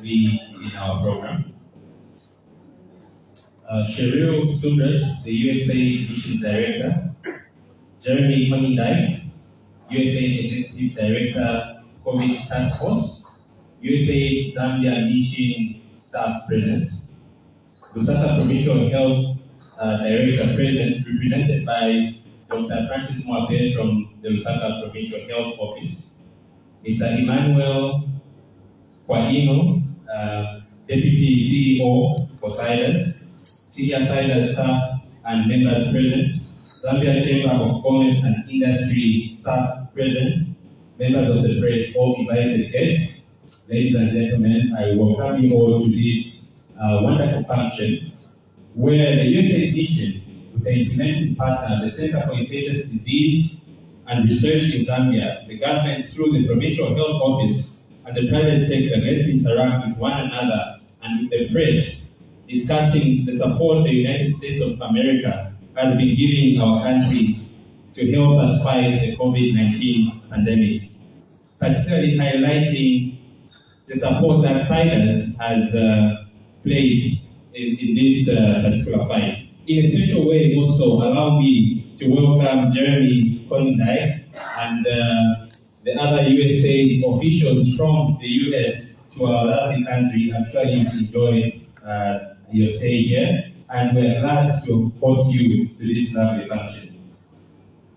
be in our program. CIDRZ, the USAID Mission Director. Jeremy Konindai, USAID Executive Director, COVID Task Force. USAID Zambia Mission Staff present. Lusaka Provincial Health Director present, represented by Dr. Francis Mwape from the Lusaka Provincial Health Office. Mr. Emmanuel Kwaino, Deputy CEO for CIDRZ, senior CIDRZ staff and members present. Zambia Chamber of Commerce and Industry staff present. Members of the press, all invited guests. Ladies and gentlemen, I welcome you all to this wonderful function where the USAID Mission, with the implementing partner, the Center for Infectious Disease and Research in Zambia, the government through the Provincial Health Office and the private sector get to interact with one another and with the press, discussing the support the United States of America has been giving our country to help us fight the COVID-19 pandemic, particularly highlighting the support that CIDRZ has played in this particular fight. In a special way, also allow me to welcome Jeremy Konindai and the other USA officials from the US to our lovely country. I'm sure you enjoy your stay here, and we're glad to host you to this lovely function.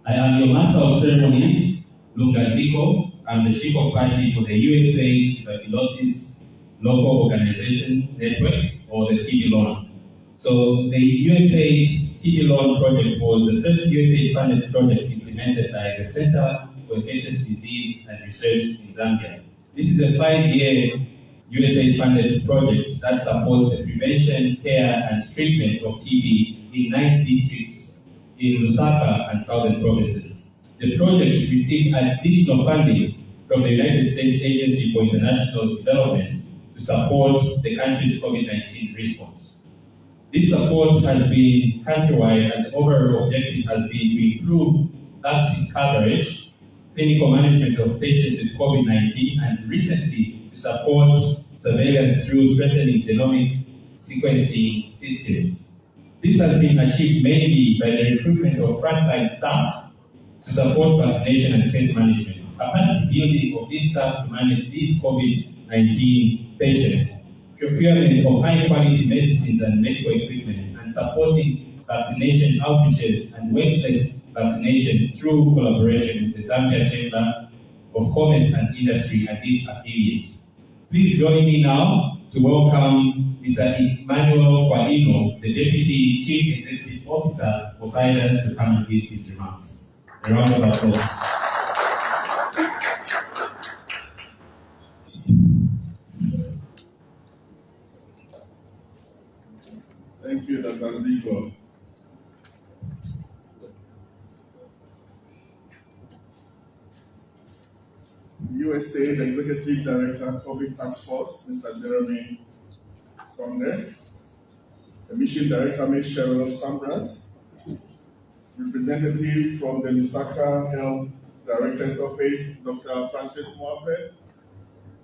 I am your Master of Ceremonies, Lungaziko. I'm the Chief of Party for the USAID Tuberculosis Local Organization Network, or the TB-LON. So the USAID TB-LON project was the first USAID-funded project implemented by the Center for Infectious Disease and Research in Zambia. This is a 5-year USAID-funded project that supports the prevention, care, and treatment of TB in 9 districts in Lusaka and southern provinces. The project received additional funding from the United States Agency for International Development to support the country's COVID-19 response. This support has been countrywide, and the overall objective has been to improve vaccine coverage, clinical management of patients with COVID-19, and recently to support surveillance through strengthening genomic sequencing systems. This has been achieved mainly by the recruitment of frontline staff to support vaccination and case management, capacity building of these staff to manage these COVID-19 patients, procurement of high-quality medicines and medical equipment, and supporting vaccination outreaches and workplace vaccination through collaboration with the Zambia Chamber of Commerce and Industry and its affiliates. Please join me now to welcome Mr. Emmanuel Kwaino, the Deputy Chief Executive Officer for CIDRZ, to come and give his remarks. A round of applause. Thank you, Dr. Zico. USAID Executive Director, COVID Task Force, Mr. Jeremy Konindai. The Mission Director, Ms. Cheryl Stambras. Representative from the Lusaka Health Director's Office, Dr. Francis Mwape.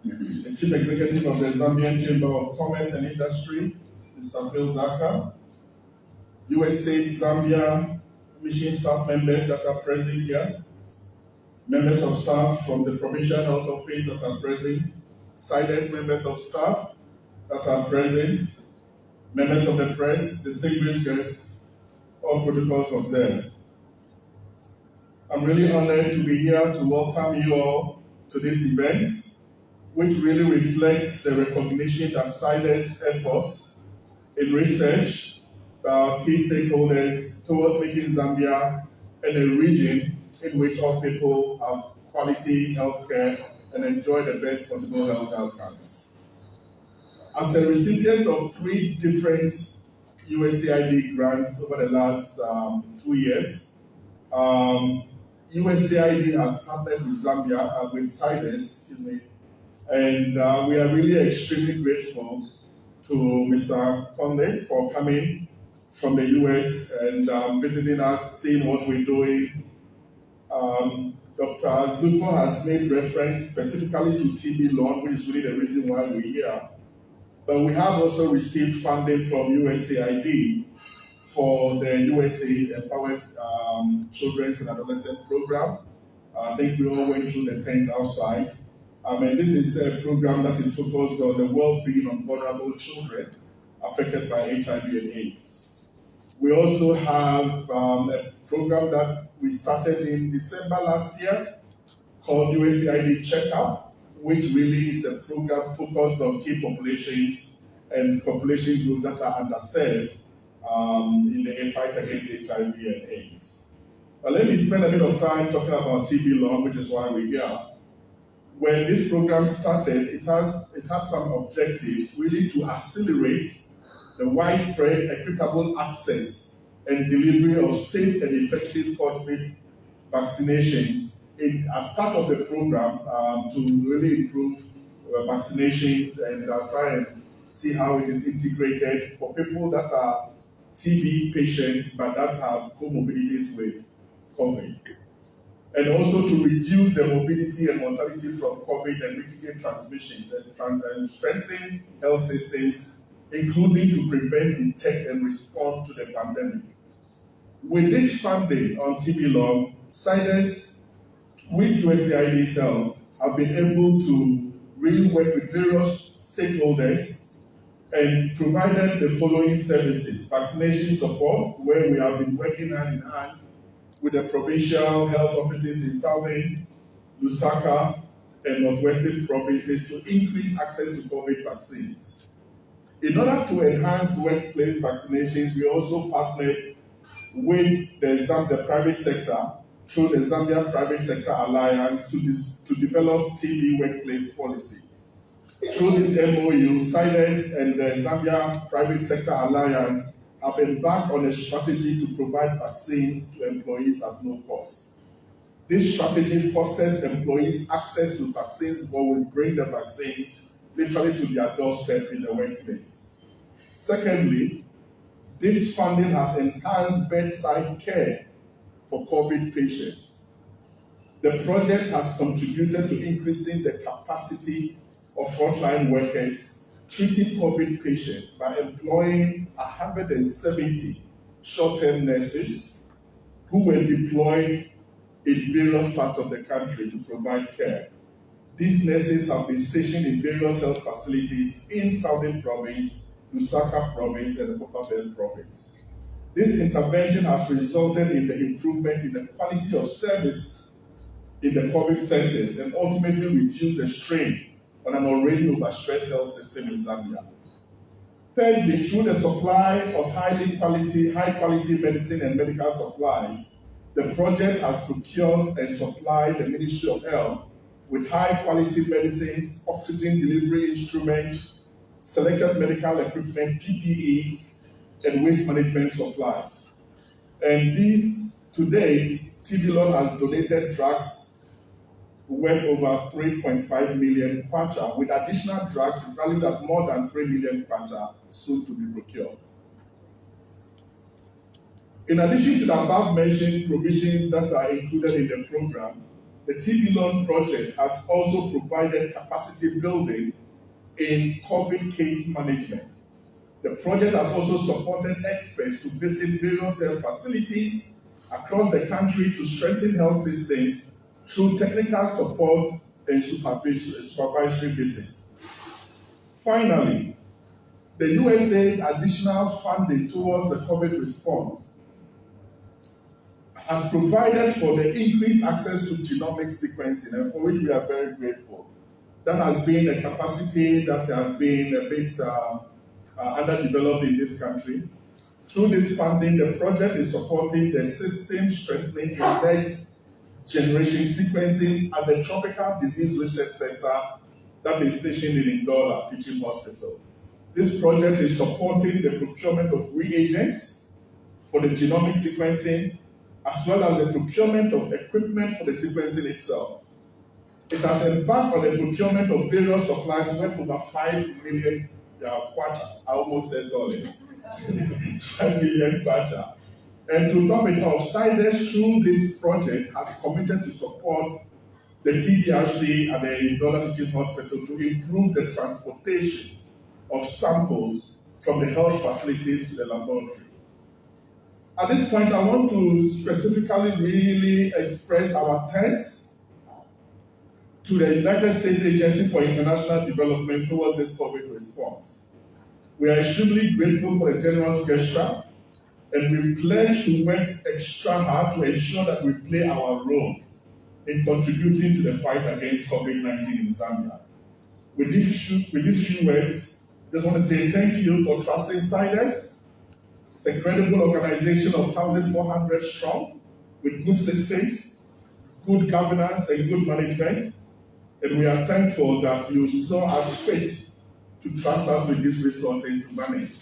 The Chief Executive of the Zambian Chamber of Commerce and Industry, Mr. Phil Daka. USAID Zambia mission staff members that are present here. Members of staff from the Provincial Health Office that are present. CIDRZ members of staff that are present. Members of the press, distinguished guests, all protocols observed. I'm really honored to be here to welcome you all to this event, which really reflects the recognition that CIDRZ's efforts in research by our key stakeholders towards making Zambia and a region in which all people have quality healthcare and enjoy the best possible health outcomes. As a recipient of 3 different USAID grants over the last 2 years, USAID has partnered with Zambia, with CIDRZ, and we are really extremely grateful to Mr. Konindai for coming from the US and visiting us, seeing what we're doing. Dr. Zuko has made reference specifically to TB-LON, which is really the reason why we're here. But we have also received funding from USAID for the USAID Empowered Children and Adolescent Program. I think we all went through the tent outside. And this is a program that is focused on the well-being of vulnerable children affected by HIV and AIDS. We also have a program that we started in December last year called USAID Checkup, which really is a program focused on key populations and population groups that are underserved in the fight against HIV and AIDS. Let me spend a bit of time talking about TB Long, which is why we're here. When this program started, it had some objectives really to accelerate the widespread, equitable access and delivery of safe and effective COVID vaccinations as part of the program to really improve vaccinations and try and see how it is integrated for people that are TB patients but that have comorbidities with COVID. And also to reduce the morbidity and mortality from COVID and mitigate transmissions and strengthen health systems, including to prevent, detect, and respond to the pandemic. With this funding on TB Long, CIDRZ, with USAID's help, have been able to really work with various stakeholders and provided the following services: vaccination support, where we have been working hand in hand with the provincial health offices in Southern, Lusaka, and Northwestern provinces to increase access to COVID vaccines. In order to enhance workplace vaccinations, we also partnered with the private sector through the Zambia Private Sector Alliance to develop TB workplace policy. Through this MOU, CIDRZ and the Zambia Private Sector Alliance have embarked on a strategy to provide vaccines to employees at no cost. This strategy fosters employees' access to vaccines but will bring the vaccines literally to their doorstep in the workplace. Secondly, this funding has enhanced bedside care for COVID patients. The project has contributed to increasing the capacity of frontline workers treating COVID patients by employing 170 short-term nurses who were deployed in various parts of the country to provide care. These nurses have been stationed in various health facilities in Southern Province, Lusaka Province, and the Upper Belt Province. This intervention has resulted in the improvement in the quality of service in the COVID centers and ultimately reduced the strain on an already overstretched health system in Zambia. Thirdly, through the supply of high quality medicine and medical supplies, the project has procured and supplied the Ministry of Health with high quality medicines, oxygen delivery instruments, selected medical equipment, PPEs, and waste management supplies. And these, to date, TB Long has donated drugs worth over 3.5 million kwacha, with additional drugs valued at more than 3 million kwacha soon to be procured. In addition to the above mentioned provisions that are included in the program, the TB Long project has also provided capacity building in COVID case management. The project has also supported experts to visit various health facilities across the country to strengthen health systems through technical support and supervisory visits. Finally, the USAID additional funding towards the COVID response has provided for the increased access to genomic sequencing, and for which we are very grateful. That has been a capacity that has been a bit underdeveloped in this country. Through this funding, the project is supporting the system strengthening in next generation sequencing at the Tropical Disease Research Center that is stationed in Ndola Teaching Hospital. This project is supporting the procurement of reagents for the genomic sequencing, as well as the procurement of equipment for the sequencing itself. It has embarked on the procurement of various supplies worth over 5 million kwacha. I almost said dollars. 5 million kwacha. And to top it off, CIDRZ, through this project, has committed to support the CIDRZ at the Ndola Teaching Hospital to improve the transportation of samples from the health facilities to the laboratory. At this point, I want to specifically really express our thanks to the United States Agency for International Development towards this COVID response. We are extremely grateful for the generous gesture, and we pledge to work extra hard to ensure that we play our role in contributing to the fight against COVID-19 in Zambia. With these few words, I just want to say thank you for trusting CIDRZ. It's a credible organization of 1,400 strong, with good systems, good governance, and good management. And we are thankful that you saw us fit to trust us with these resources to manage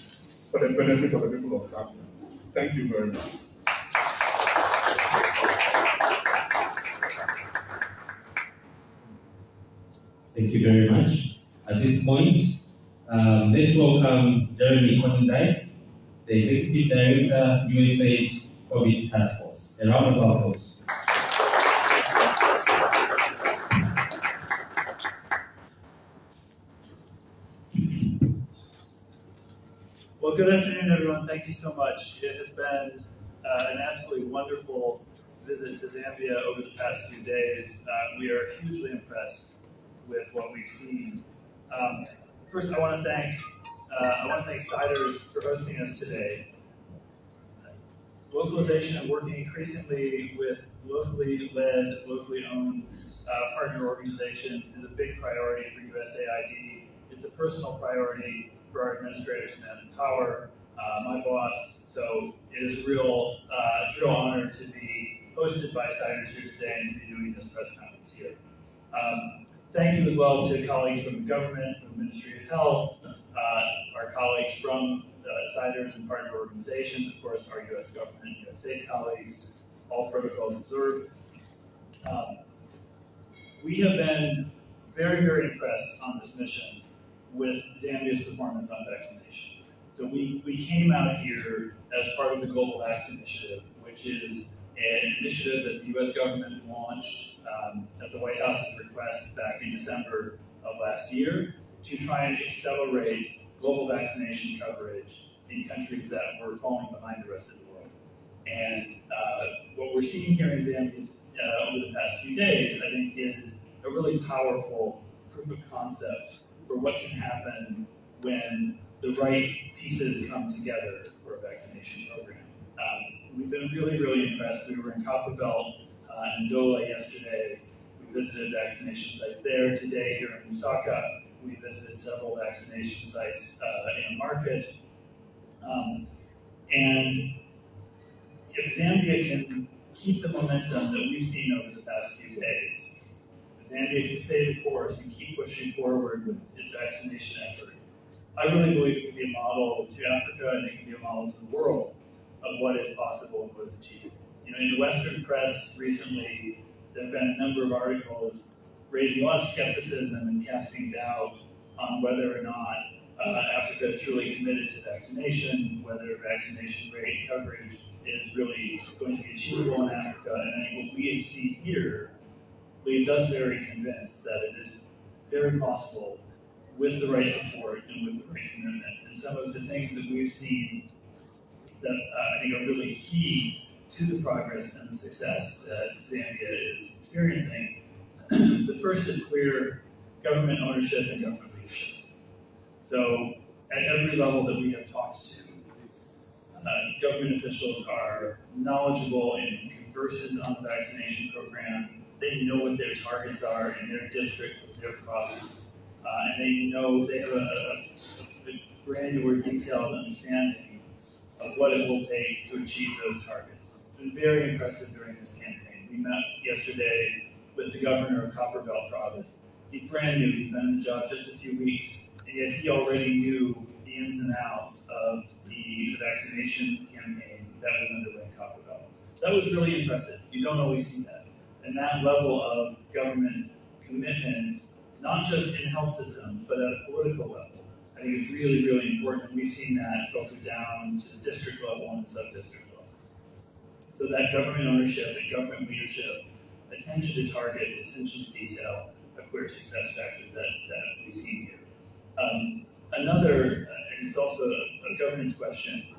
for the benefit of the people of Zambia. Thank you very much. Thank you very much. At this point, let's welcome Jeremy Konindai, the Executive Director, USAID COVID Task Force. A round of applause. Well, good afternoon, everyone. Thank you so much. It has been an absolutely wonderful visit to Zambia over the past few days. We are hugely impressed with what we've seen. First, I want to thank CIDRZ for hosting us today. Localization and working increasingly with locally led, locally owned partner organizations is a big priority for USAID. It's a personal priority for our administrator, Samantha Power, my boss. So it is a real honor to be hosted by CIDRZ here today and to be doing this press conference here. Thank you as well to colleagues from the government, from the Ministry of Health, our colleagues from CIDRZ and partner organizations, of course, our U.S. government, USAID colleagues, all protocols observed. We have been very, very impressed on this mission with Zambia's performance on vaccination. So we came out here as part of the Global Vax Initiative, which is an initiative that the U.S. government launched at the White House's request back in December of last year to try and accelerate global vaccination coverage in countries that were falling behind the rest of the world. And what we're seeing here in Zambia over the past few days, I think, is a really powerful proof of concept for what can happen when the right pieces come together for a vaccination program. We've been really, really impressed. We were in Copperbelt and Ndola yesterday. We visited vaccination sites there. Today, here in Lusaka, we visited several vaccination sites in a market. And if Zambia can keep the momentum that we've seen over the past few days, if Zambia can stay the course and keep pushing forward with its vaccination effort, I really believe it can be a model to Africa and it can be a model to the world of what is possible and what is achievable. You know, in the Western press recently, there have been a number of articles raising a lot of skepticism and casting doubt on whether or not Africa is truly committed to vaccination, whether vaccination rate coverage is really going to be achievable in Africa. And I think what we have seen here leaves us very convinced that it is very possible with the right support and with the right commitment. And some of the things that we've seen that I think are really key to the progress and the success that Zambia is experiencing. The first is clear government ownership and government leadership. So at every level that we have talked to, government officials are knowledgeable and conversant on the vaccination program. They know what their targets are in their district, their province, and they know they have a granular, detailed understanding of what it will take to achieve those targets. It's been very impressive during this campaign. We met yesterday with the governor of Copperbelt province. He's brand new, he's been in the job just a few weeks, and yet he already knew the ins and outs of the vaccination campaign that was underway in Copperbelt. That was really impressive. You don't always see that. And that level of government commitment, not just in health system, but at a political level, I think is really, really important. We've seen that filter down to the district level and the sub-district level. So that government ownership and government leadership, attention to targets, attention to detail, a clear success factor that we've seen here. Another, and it's also a governance question,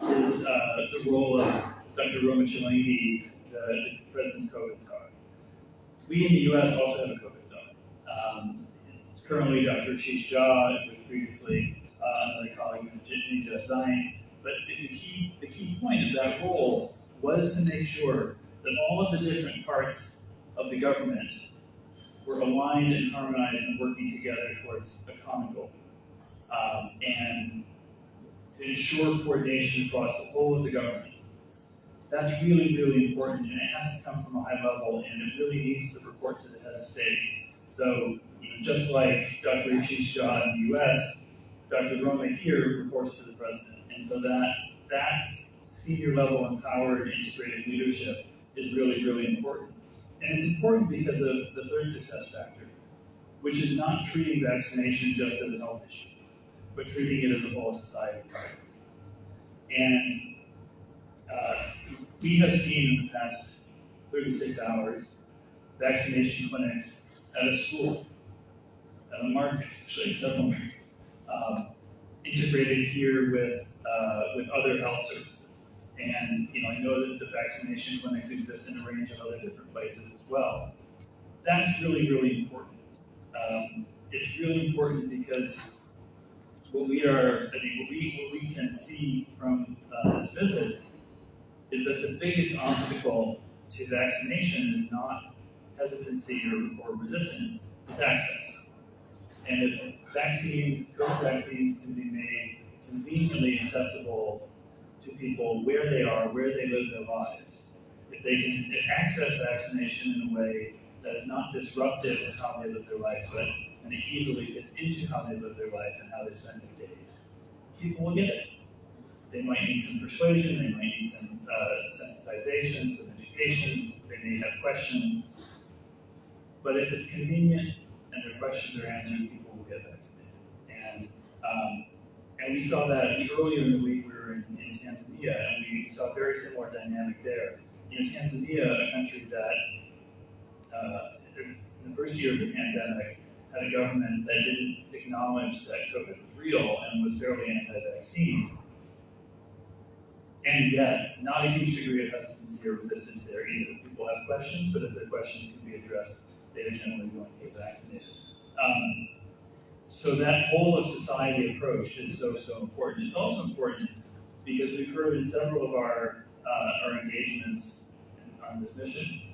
is the role of Dr. Roma Chilengi, the President's COVID czar. We in the US also have a COVID zone. It's currently Dr. Ashish Jha, it was previously another colleague in Jeff Science. But the key point of that role was to make sure that all of the different parts of the government were aligned and harmonized and working together towards a common goal. And to ensure coordination across the whole of the government. That's really, really important, and it has to come from a high level, and it really needs to report to the head of state. So, just like Dr. Ashish Jha in the US, Dr. Roma here reports to the president. And so that senior level empowered integrated leadership is really, really important. And it's important because of the third success factor, which is not treating vaccination just as a health issue, but treating it as a whole society problem. And we have seen in the past 36 hours vaccination clinics at a school, at a market, actually several markets, integrated here with other health services. And I know that the vaccination clinics exist in a range of other different places as well. That's really, really important. It's really important because what we can see from this visit is that the biggest obstacle to vaccination is not hesitancy or resistance, it's access. And if COVID vaccines can be made conveniently accessible to people where they are, where they live their lives, if they can access vaccination in a way that is not disruptive to how they live their life, but and it easily fits into how they live their life and how they spend their days, people will get it. They might need some persuasion, they might need some sensitization, some education, they may have questions. But if it's convenient and their questions are answered, people will get vaccinated. And we saw that earlier in the week we were in Tanzania, and we saw a very similar dynamic there. Tanzania, a country that in the first year of the pandemic had a government that didn't acknowledge that COVID was real and was fairly anti-vaccine. And yet, not a huge degree of hesitancy or resistance there either. People have questions, but if their questions can be addressed, they are generally going to get vaccinated. So that whole of society approach is so important. It's also important because we've heard in several of our engagements on this mission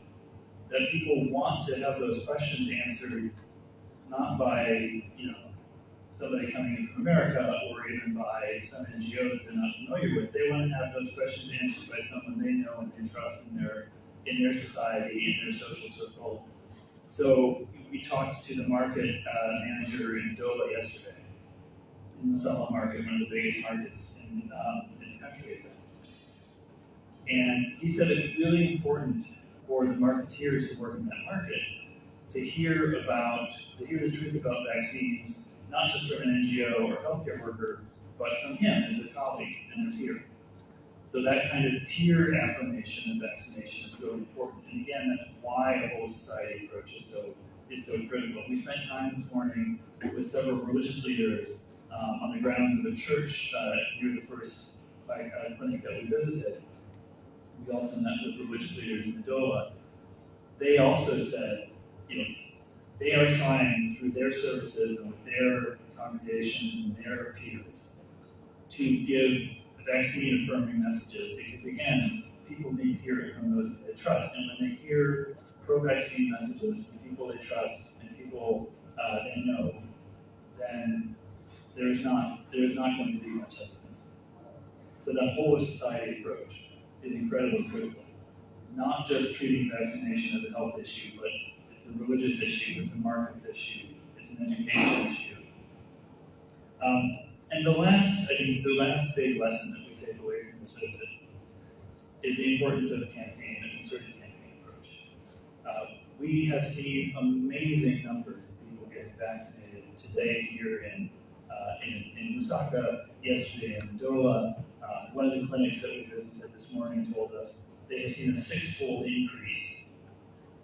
that people want to have those questions answered not by somebody coming in from America or even by some NGO that they're not familiar with. They want to have those questions answered by someone they know and they trust in their society, in their social circle. So we talked to the market manager in Doha yesterday, in the Masala market, one of the biggest markets in the country. And he said it's really important for the marketeers who work in that market to hear the truth about vaccines, not just from an NGO or healthcare worker, but from him as a colleague and a peer. So that kind of peer affirmation of vaccination is really important. And again, that's why a whole society approach is so critical. We spent time this morning with several religious leaders on the grounds of a church near the first clinic that we visited. We also met with religious leaders in Doha. They also said, they are trying through their services and with their congregations and their peers to give vaccine affirming messages because again, people need to hear it from those that they trust. And when they hear pro-vaccine messages from people they trust and people they know, then there's not going to be much hesitancy. So that whole society approach is incredibly critical. Not just treating vaccination as a health issue, but it's a religious issue, it's a markets issue, it's an education issue. And the last big lesson that we take away from this visit is the importance of a campaign, a concerted campaign approach. We have seen amazing numbers of people getting vaccinated today here in Lusaka, yesterday in Doha. One of the clinics that we visited this morning told us they have seen a 6-fold increase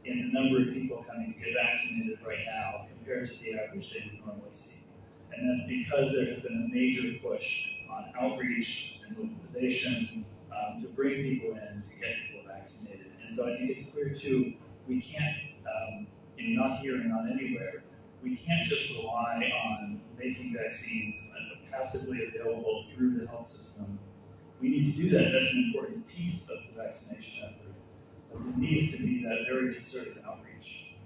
in the number of people coming to get vaccinated right now compared to the average they would normally see. And that's because there has been a major push on outreach and mobilization to bring people in, to get people vaccinated. And so I think it's clear too, we can't, not here and not anywhere, we can't just rely on making vaccines passively available through the health system. We need to do that. That's an important piece of the vaccination effort. But there needs to be that very concerted outreach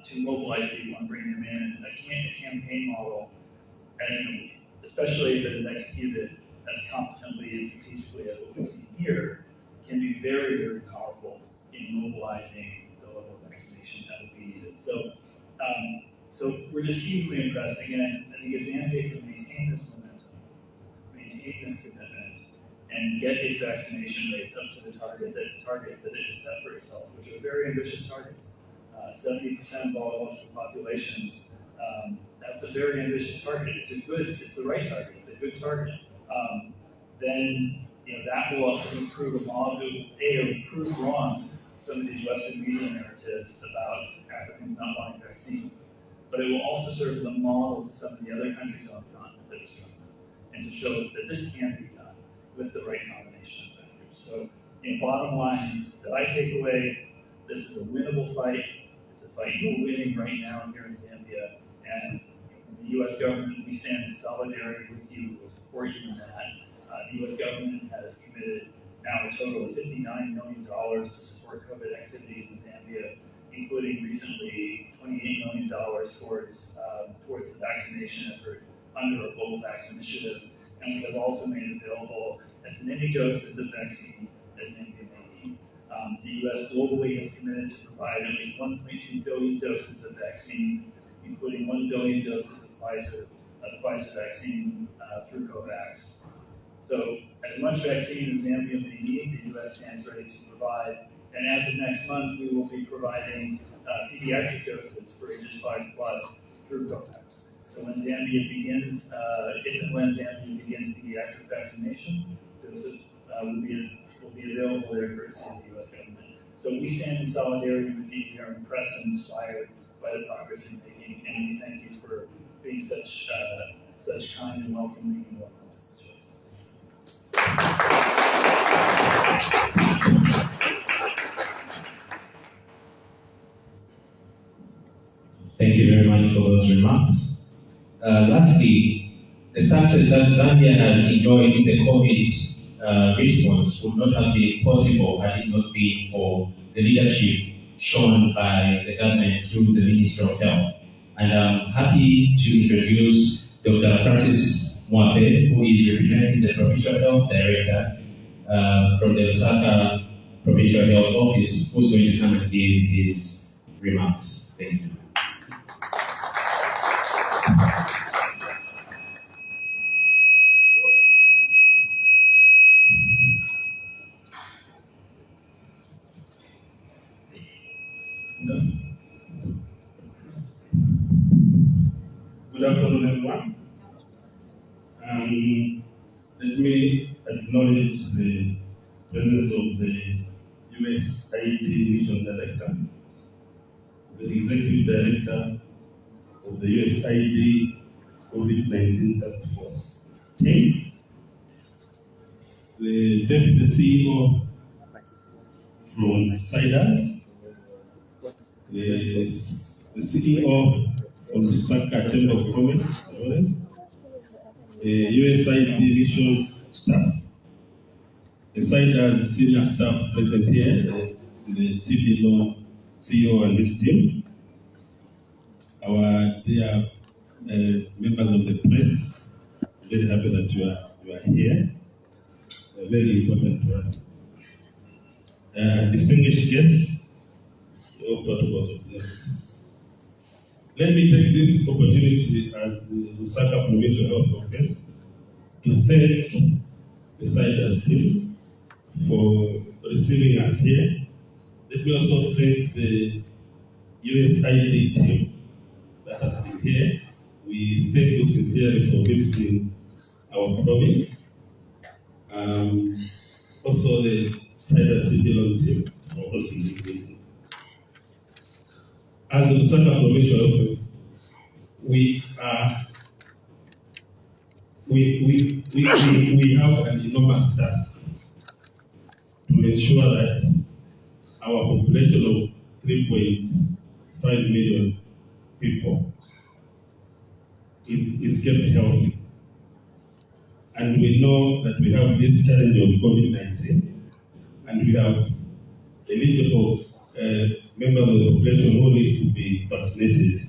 to mobilize people and bring them in. A campaign model, and especially if it is executed as competently and strategically as what we've seen here, can be very, very powerful in mobilizing the level of vaccination that will be needed. So we're just hugely impressed. Again, I think if Zambia can maintain this momentum, maintain this commitment, and get its vaccination rates up to the targets that it has set for itself, which are very ambitious targets. 70% of all eligible populations, that's a very ambitious target. It's the right target, it's a good target. Then that will improve wrong some of these Western media narratives about Africans not wanting vaccines. But it will also serve as a model to some of the other countries on the continent that are struggling, and to show that this can be done with the right combination of factors. So, bottom line that I take away, this is a winnable fight. It's a fight we're winning right now here in Zambia, and from the U.S. government, we stand in solidarity with you. We'll support you in that. The U.S. government has committed now a total of $59 million to support COVID activities in Zambia, including recently $28 million towards the vaccination effort under a Global Vaccine Initiative. And we have also made available as many doses of vaccine as Zambia may need. The U.S. globally has committed to provide at least 1.2 billion doses of vaccine, including 1 billion doses of the Pfizer vaccine through COVAX. So as much vaccine as Zambia may need, the U.S. stands ready to provide. And as of next month, we will be providing pediatric doses for ages 5+ through COVAX. So when Zambia begins, if and when Zambia begins pediatric vaccination, doses will be available there courtesy of the U.S. government. So we stand in solidarity with you. We are impressed and inspired by the progress you're making, and we thank you for being such kind and welcoming and welcome to this choice. Thank you very much for those remarks. Lastly, the success that Zambia has enjoyed in the COVID response would not have been possible had it not been for the leadership shown by the government through the Ministry of Health. And I'm happy to introduce Dr. Francis Mwape, who is representing the Provincial Health Director from the Osaka Provincial Health Office, who's going to come and give his remarks. Thank you. Good afternoon, everyone. Let me acknowledge the presence of the USAID Mission Director, the Executive Director of the USAID COVID-19 Task Force team, the Deputy CEO from CIDRZ, the CEO of the Osaka Chamber of Commerce, USAID Mission staff, the CIDRZ senior staff present here, the TB Law CEO and his team, our dear members of the press, very happy that you are here. Very important to us. Distinguished guests, all protocols of this. Let me take this opportunity as the Osaka Provincial Health Office to thank the CIDRZ team for receiving us here. Let me also thank the USAID team that has been here. We thank you sincerely for visiting our province. Also the CIDRZ CPLO team for hosting this meeting. As the Osaka Provincial Office, we are we have an enormous task to ensure that our population of 3.5 million people is kept healthy. And we know that we have this challenge of COVID-19, and we have eligible members of the population who needs to be vaccinated.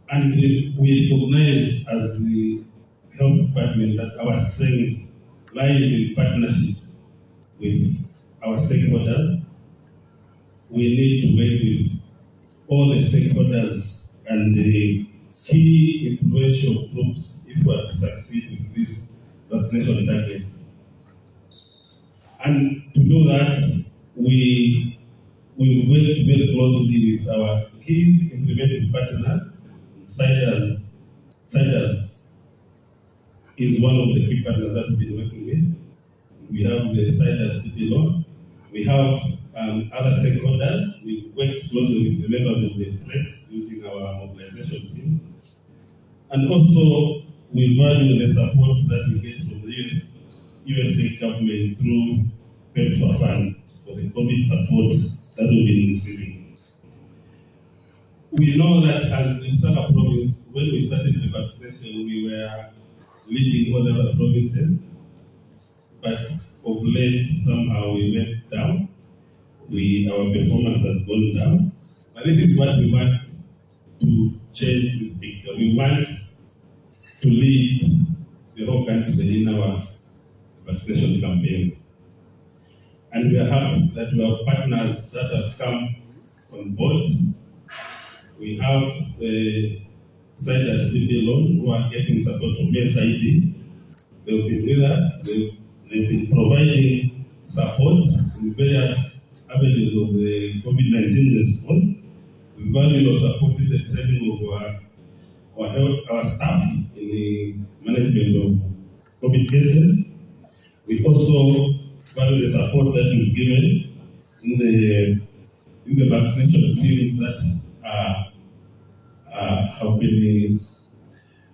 And we recognize as the health department that our strength lies in partnership with our stakeholders. We need to work with all the stakeholders and the key influential groups if we are to succeed with this vaccination target. And to do that, we work very closely with our key implementing partners. CIDRZ is one of the key partners that we've been working with. We have the CIDRZ loan. We have other stakeholders. We work closely with the members of the press using our mobilization teams. And also, we value the support that we get from the USAID government through PEPFAR funds for the COVID support that we've been receiving. We know that as in Lusaka province, when we started the vaccination, we were leading all the other provinces, but of late, somehow we went down. Our performance has gone down. But this is what we want to change this picture. We want to lead the whole country in our vaccination campaigns. And we are happy that we have partners that have come on board. We have the CIDRZ loan who are getting support from USAID. They've been with us. They've been providing support in various avenues of the COVID-19 response. We value your support in the training of our staff in the management of COVID cases. We also value the support that you've given in the vaccination teams that have been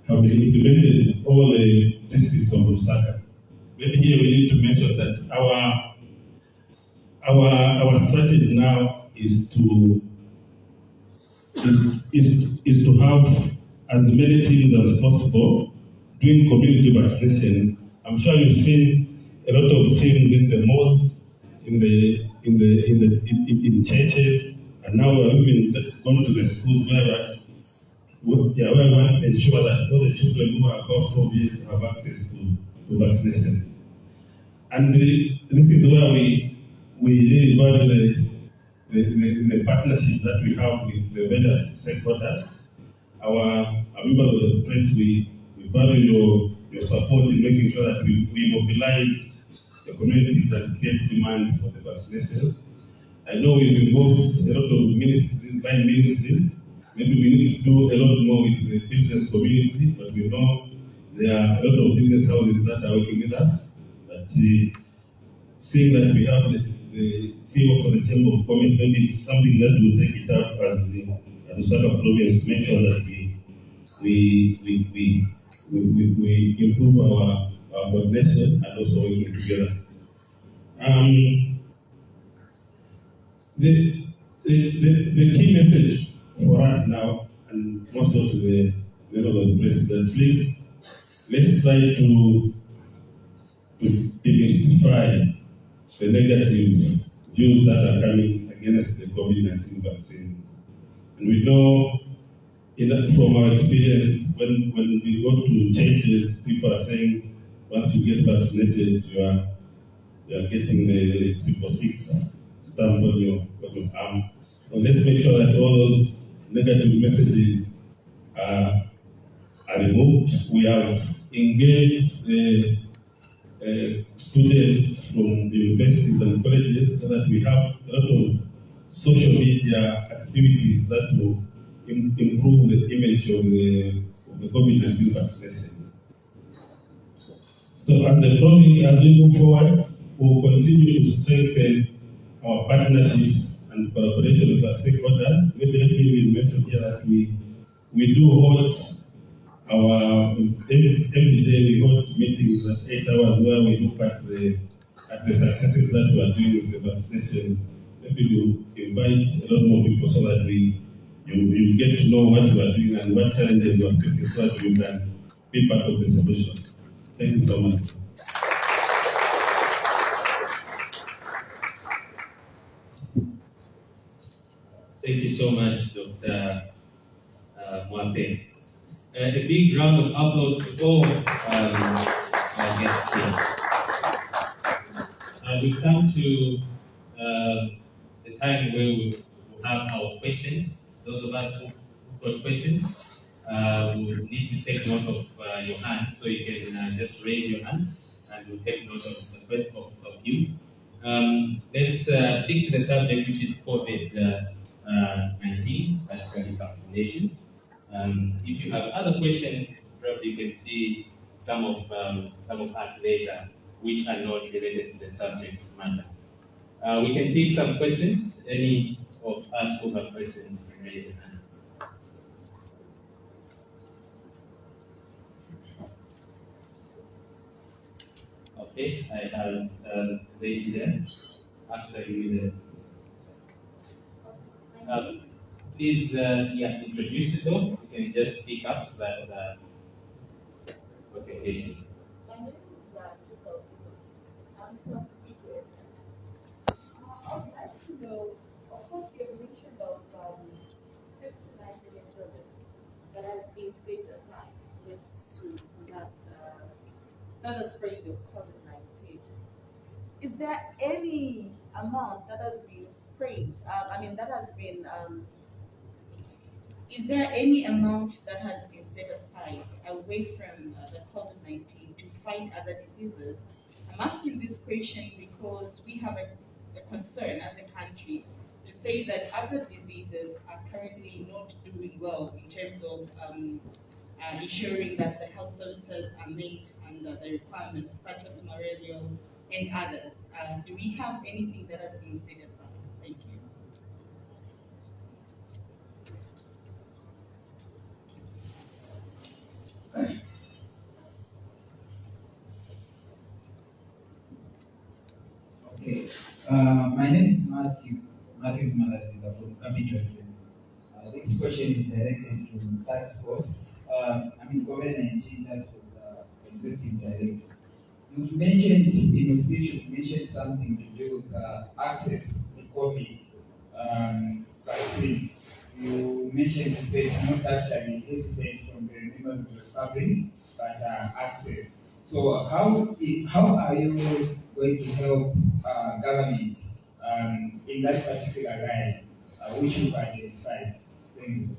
implemented in all the districts of Lusaka. Maybe here we need to mention that our strategy now is to have as many teams as possible doing community vaccination. I'm sure you've seen a lot of teams in the malls, in churches, and now we're even going to the schools where we want to ensure that all the children who are above 12 years have access to vaccination. And this is where we really value the partnership that we have with the various stakeholders. Our members of the press, we value your support in making sure that we mobilize the communities that get demand for the vaccination. I know we've involved a lot of ministries, line ministries. Maybe we need to do a lot more with the business community, but we know there are a lot of business houses that are working with us. But seeing that we have the CEO for the Chamber of Commerce, maybe it's something that we'll take it up as the Lusaka province to make sure that we improve our coordination and also working together. The key message for us now, and also to the members of the press, is that please let's try to demystify the negative views that are coming against the COVID-19 vaccine. And we know from our experience, when we go to churches, people are saying, once you get vaccinated, you are getting the 666 stamp on your arm. So let's make sure that all those negative messages are removed. We have engaged students from the universities and colleges so that we have a lot of social media activities that will improve the image of the COVID-19 vaccination. So as we move forward, we'll continue to strengthen our partnerships and collaboration with our stakeholders. Maybe let me mention here that we do hold every day we hold meetings at 8 hours where we look at the successes that we are doing with the vaccination. Maybe we invite a lot more people so that you get to know what you are doing and what challenges you are facing so that you can be part of the solution. Thank you so much. Thank you so much, Dr. Mwape. A big round of applause to all our guests here. We come to the time where we will have our questions. Those of us who've got questions will need to take note of your hand, so you can just raise your hand and we'll take note of you. Let's stick to the subject, which is COVID-19, particularly vaccination. If you have other questions, probably you can see some of us later, which are not related to the subject matter. We can pick some questions. Any of us who have questions, raise your hand. Okay, I have lady there. After you there. Please, introduce yourself. You can just speak up so that okay, hey. My name is Jacob. I'm from Ethiopia. I would like to know, of course, you have mentioned of 59 million dollars that has been set aside just to combat further spread of COVID-19. Is there any amount that has been sprayed? Is there any amount that has been set aside away from the COVID-19 to fight other diseases? I'm asking this question because we have a concern as a country to say that other diseases are currently not doing well in terms of ensuring that the health services are met under the requirements, such as malaria and others. Do we have anything that has been set aside? Thank you. Okay. My name is Matthew Malazinga from Capital. This question is directed to Task Force. COVID-19 Task Force Executive Director. You mentioned in the speech, you mentioned something to do with access to COVID vaccine. You mentioned that it's not actually hesitant from the members of the public, but access. So how are you going to help government in that particular line, which you've identified? Thank you.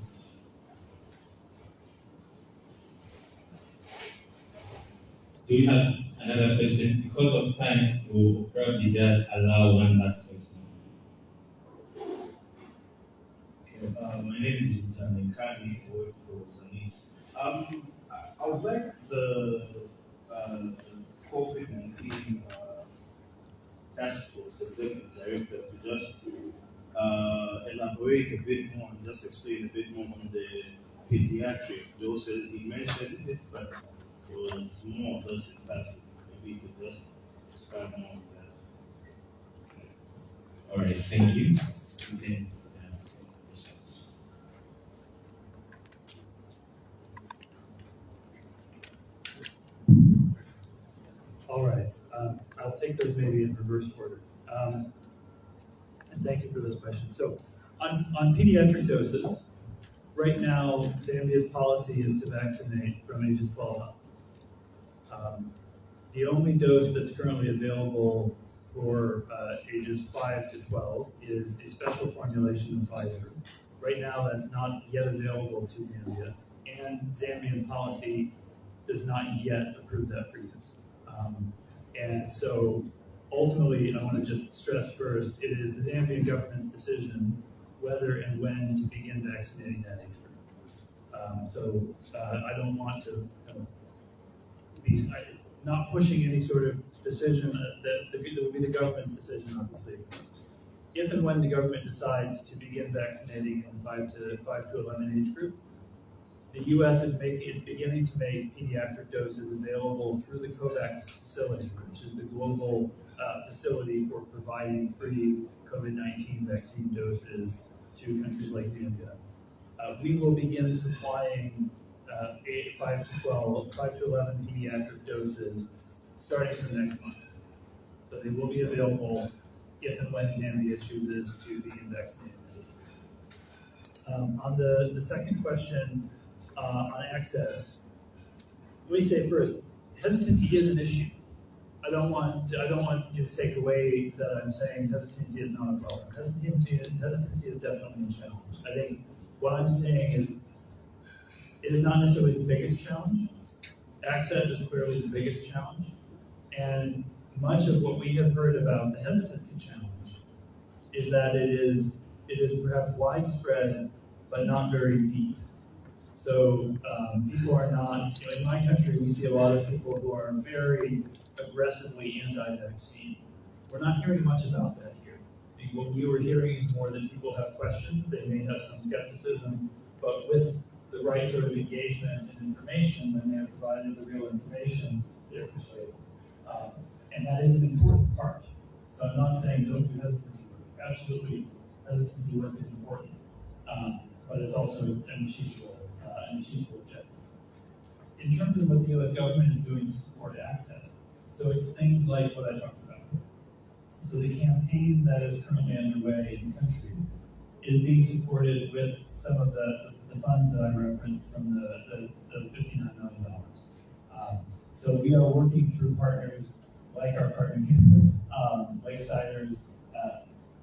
Do you have another question? Because of time, we'll probably just allow one last question. Okay, my name is Intan Kani, I work for Zanis. I would like the COVID-19 Task Force Executive Director to just elaborate a bit more and just explain a bit more on the pediatric doses. He mentioned it, but it was more or less in passing. Maybe he could just expand more on that. All right, thank you. Okay. All right, I'll take those maybe in reverse order. And thank you for those questions. So on pediatric doses, right now, Zambia's policy is to vaccinate from ages 12 up. The only dose that's currently available for ages 5 to 12 is a special formulation of Pfizer. Right now, that's not yet available to Zambia, and Zambian policy does not yet approve that for use. And so ultimately, I want to just stress first, it is the Zambian government's decision whether and when to begin vaccinating that age group. I don't want to be not pushing any sort of decision that would be the government's decision, obviously. If and when the government decides to begin vaccinating in the 5 to 11 age group, The U.S. is beginning to make pediatric doses available through the COVAX facility, which is the global facility for providing free COVID-19 vaccine doses to countries like Zambia. We will begin supplying 5 to 11 pediatric doses starting from next month. So they will be available if and when Zambia chooses to begin vaccinating. On the second question on access, let me say first, hesitancy is an issue. I don't want you to take away that I'm saying hesitancy is not a problem. Hesitancy is definitely a challenge. I think what I'm saying is it is not necessarily the biggest challenge. Access is clearly the biggest challenge. And much of what we have heard about the hesitancy challenge is that it is perhaps widespread, but not very deep. So people are not, in my country, we see a lot of people who are very aggressively anti-vaccine. We're not hearing much about that here. What we were hearing is more that people have questions, they may have some skepticism, but with the right sort of engagement and information, when they have provided the real information, they're persuaded. And that is an important part. So I'm not saying don't do hesitancy work. Absolutely, hesitancy work is important, but it's also an achievable objective. In terms of what the U.S. government is doing to support access, so it's things like what I talked about. So the campaign that is currently underway in the country is being supported with some of the funds that I referenced from the $59 million. So we are working through partners like our partner here, like CIDRZ,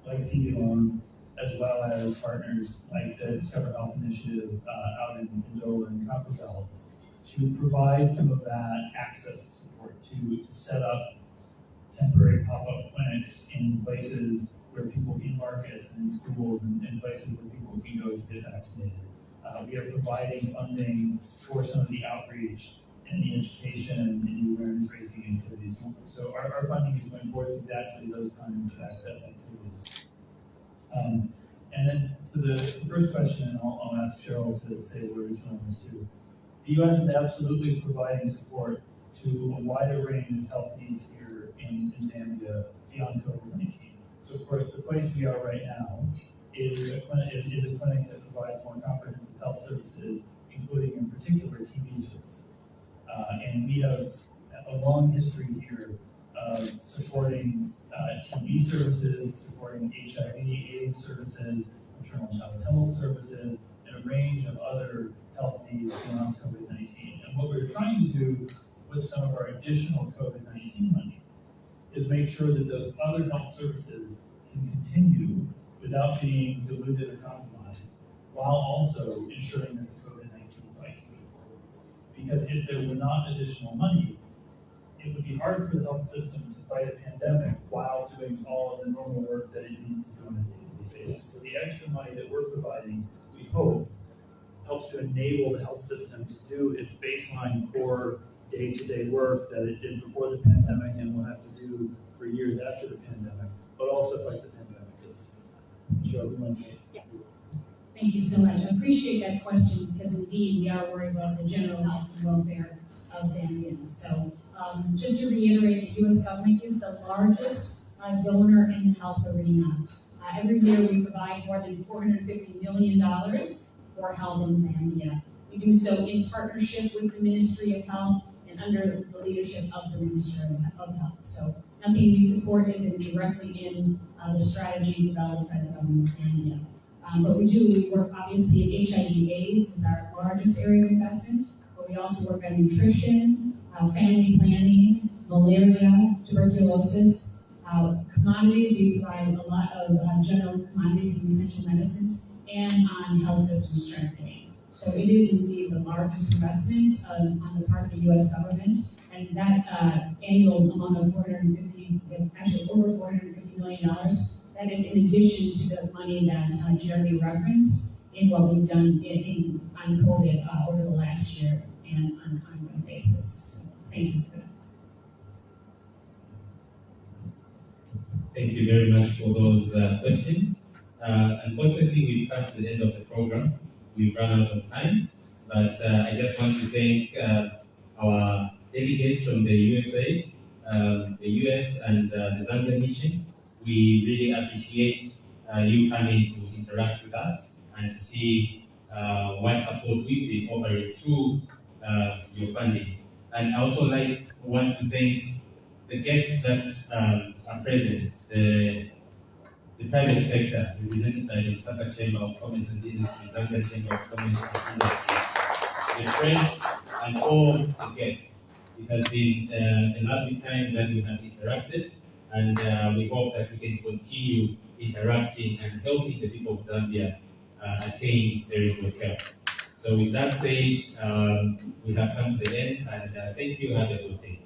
like TV Loan, as well as partners like the Discover Health Initiative out in Ndola and Copperbelt, to provide some of that access support, to set up temporary pop-up clinics in places where people in markets and in schools and places where people can go to get vaccinated. We are providing funding for some of the outreach and the education and the awareness raising activities. So our funding is going towards exactly those kinds of access activities. And then to the first question, I'll ask Cheryl to say a word on this too. The U.S. is absolutely providing support to a wider range of health needs here in Zambia beyond COVID-19. So of course, the place we are right now is a clinic that provides more comprehensive health services, including in particular TB services. And we have a long history here of supporting TB services, supporting HIV/AIDS services, maternal child health services, and a range of other health needs beyond COVID-19. And what we're trying to do with some of our additional COVID-19 money is make sure that those other health services can continue without being diluted or compromised, while also ensuring that the COVID-19 fight can move forward. Because if there were not additional money, it would be hard for the health system to fight a pandemic while doing all of the normal work that it needs to do on a day-to-day basis. So the extra money that we're providing, we hope, helps to enable the health system to do its baseline core day-to-day work that it did before the pandemic and will have to do for years after the pandemic, but also fight the pandemic at the same time. Sure, we want to say. Yeah. Thank you so much. I appreciate that question because indeed we are worried about the general health and welfare of Zambians. So just to reiterate, the U.S. government is the largest donor in the health arena. Every year we provide more than $450 million for health in Zambia. We do so in partnership with the Ministry of Health and under the leadership of the Ministry of Health. So nothing we support isn't directly in the strategy developed by the government of Zambia. But we work obviously in HIV/AIDS is our largest area of investment, but we also work on nutrition, family planning, malaria, tuberculosis, commodities. We provide a lot of general commodities and essential medicines, and on health system strengthening. So it is indeed the largest investment on the part of the U.S. government, and that annual amount of it's actually over $450 million. That is in addition to the money that Jeremy referenced in what we've done on COVID over the last year and on an ongoing basis. So thank you for that. Thank you very much for those questions. Unfortunately, we've come to the end of the program. We've run out of time, But I just want to thank our delegates from the USAID, the US, and the Zambia mission. We really appreciate you coming to interact with us and to see what support we've been offering through your funding. And I also want to thank the guests that are present, the private sector, represented by the Lusaka Chamber of Commerce and Industry, Zambia Chamber of Commerce and Industry, the friends, and all the guests. It has been a lovely time that we have interacted, and we hope that we can continue interacting and helping the people of Zambia attain very good health. So with that said, we have come to the end, and thank you. Have a good day.